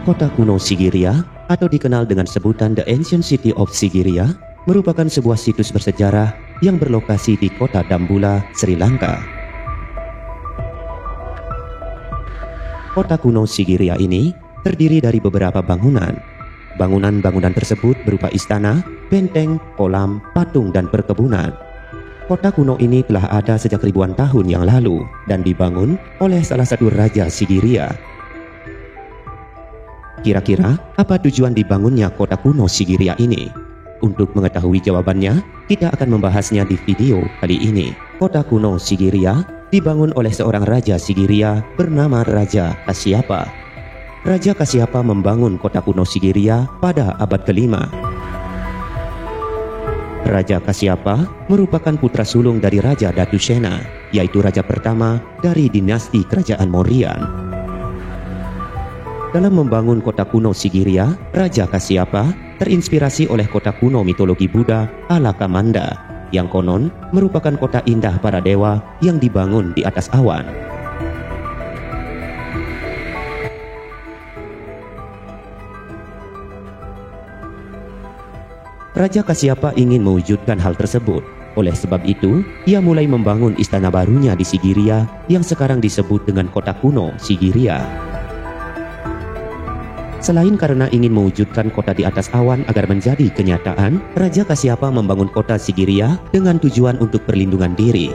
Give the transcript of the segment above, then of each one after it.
Kota kuno Sigiriya, atau dikenal dengan sebutan The Ancient City of Sigiriya, merupakan sebuah situs bersejarah yang berlokasi di kota Dambulla, Sri Lanka. Kota kuno Sigiriya ini terdiri dari beberapa bangunan. Bangunan-bangunan tersebut berupa istana, benteng, kolam, patung, dan perkebunan. Kota kuno ini telah ada sejak ribuan tahun yang lalu dan dibangun oleh salah satu raja Sigiriya. Kira-kira apa tujuan dibangunnya kota kuno Sigiriya ini? Untuk mengetahui jawabannya, kita akan membahasnya di video kali ini. Kota kuno Sigiriya dibangun oleh seorang raja Sigiriya bernama Raja Kasyapa. Raja Kasyapa membangun kota kuno Sigiriya pada abad ke-5. Raja Kasyapa merupakan putra sulung dari Raja Datusena, yaitu raja pertama dari dinasti kerajaan Mauryan. Dalam membangun kota kuno Sigiriya, Raja Kasyapa terinspirasi oleh kota kuno mitologi Buddha Alakamanda, yang konon merupakan kota indah para dewa yang dibangun di atas awan. Raja Kasyapa ingin mewujudkan hal tersebut. Oleh sebab itu, ia mulai membangun istana barunya di Sigiriya yang sekarang disebut dengan kota kuno Sigiriya. Selain karena ingin mewujudkan kota di atas awan agar menjadi kenyataan, Raja Kasyapa membangun kota Sigiriya dengan tujuan untuk perlindungan diri.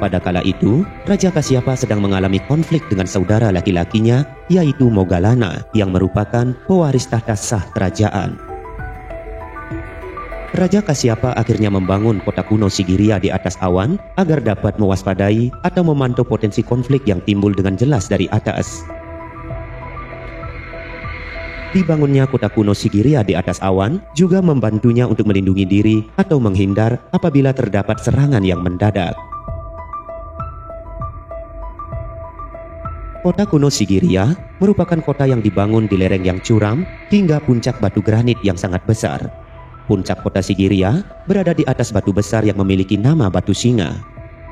Pada kala itu, Raja Kasyapa sedang mengalami konflik dengan saudara laki-lakinya, yaitu Moggallana, yang merupakan pewaris tahta sah kerajaan. Raja Kasyapa akhirnya membangun kota kuno Sigiriya di atas awan agar dapat mewaspadai atau memantau potensi konflik yang timbul dengan jelas dari atas. Dibangunnya kota kuno Sigiriya di atas awan juga membantunya untuk melindungi diri atau menghindar apabila terdapat serangan yang mendadak. Kota kuno Sigiriya merupakan kota yang dibangun di lereng yang curam hingga puncak batu granit yang sangat besar. Puncak kota Sigiriya berada di atas batu besar yang memiliki nama Batu Singa.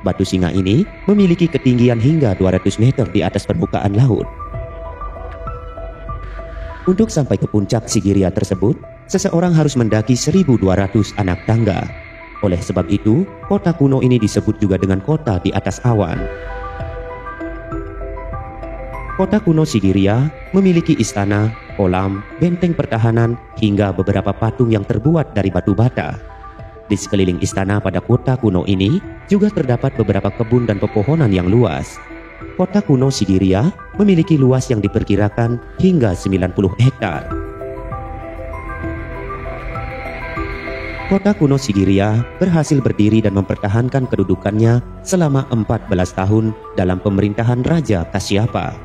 Batu Singa ini memiliki ketinggian hingga 200 meter di atas permukaan laut. Untuk sampai ke puncak Sigiriya tersebut, seseorang harus mendaki 1.200 anak tangga. Oleh sebab itu, kota kuno ini disebut juga dengan kota di atas awan. Kota kuno Sigiriya memiliki istana, kolam, benteng pertahanan, hingga beberapa patung yang terbuat dari batu bata. Di sekeliling istana pada kota kuno ini juga terdapat beberapa kebun dan pepohonan yang luas. Kota kuno Sigiriya memiliki luas yang diperkirakan hingga 90 hektar. Kota kuno Sigiriya berhasil berdiri dan mempertahankan kedudukannya selama 14 tahun dalam pemerintahan Raja Kasyapa.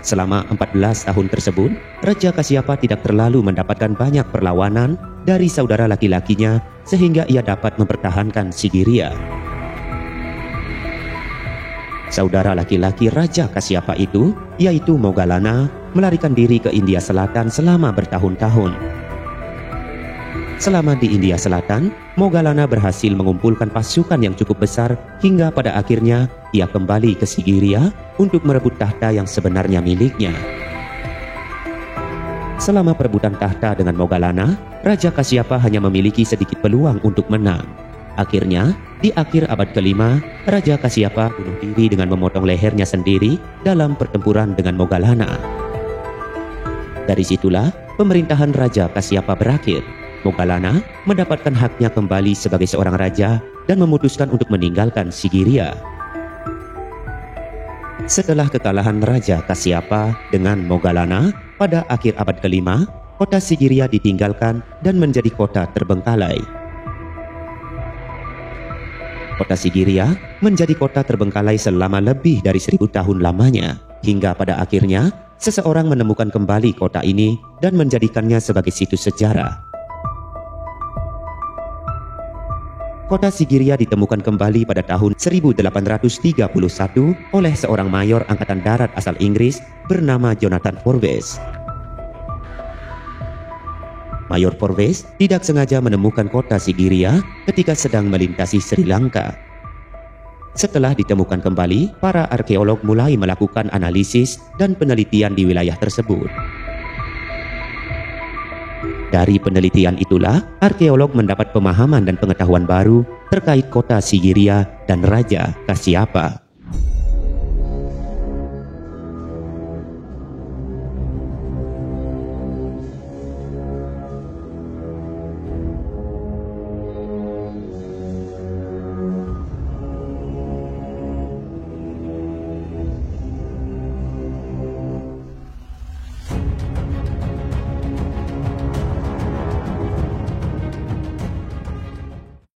Selama 14 tahun tersebut, Raja Kasyapa tidak terlalu mendapatkan banyak perlawanan dari saudara laki-lakinya sehingga ia dapat mempertahankan Sigiriya. Saudara laki-laki Raja Kasyapa itu, yaitu Moggallana, melarikan diri ke India Selatan selama bertahun-tahun. Selama di India Selatan, Moggallana berhasil mengumpulkan pasukan yang cukup besar hingga pada akhirnya ia kembali ke Sigiriya untuk merebut tahta yang sebenarnya miliknya. Selama perebutan tahta dengan Moggallana, Raja Kasyapa hanya memiliki sedikit peluang untuk menang. Akhirnya, di akhir abad ke-5, Raja Kasyapa bunuh diri dengan memotong lehernya sendiri dalam pertempuran dengan Moggallana. Dari situlah, pemerintahan Raja Kasyapa berakhir. Moggallana mendapatkan haknya kembali sebagai seorang raja dan memutuskan untuk meninggalkan Sigiriya. Setelah kekalahan Raja Kasyapa dengan Moggallana pada akhir abad ke-5, kota Sigiriya ditinggalkan dan menjadi kota terbengkalai. Kota Sigiriya menjadi kota terbengkalai selama lebih dari 1000 tahun lamanya, hingga pada akhirnya seseorang menemukan kembali kota ini dan menjadikannya sebagai situs sejarah. Kota Sigiriya ditemukan kembali pada tahun 1831 oleh seorang mayor angkatan darat asal Inggris bernama Jonathan Forbes. Mayor Forbes tidak sengaja menemukan kota Sigiriya ketika sedang melintasi Sri Lanka. Setelah ditemukan kembali, para arkeolog mulai melakukan analisis dan penelitian di wilayah tersebut. Dari penelitian itulah, arkeolog mendapat pemahaman dan pengetahuan baru terkait kota Sigiriya dan Raja Kasyapa.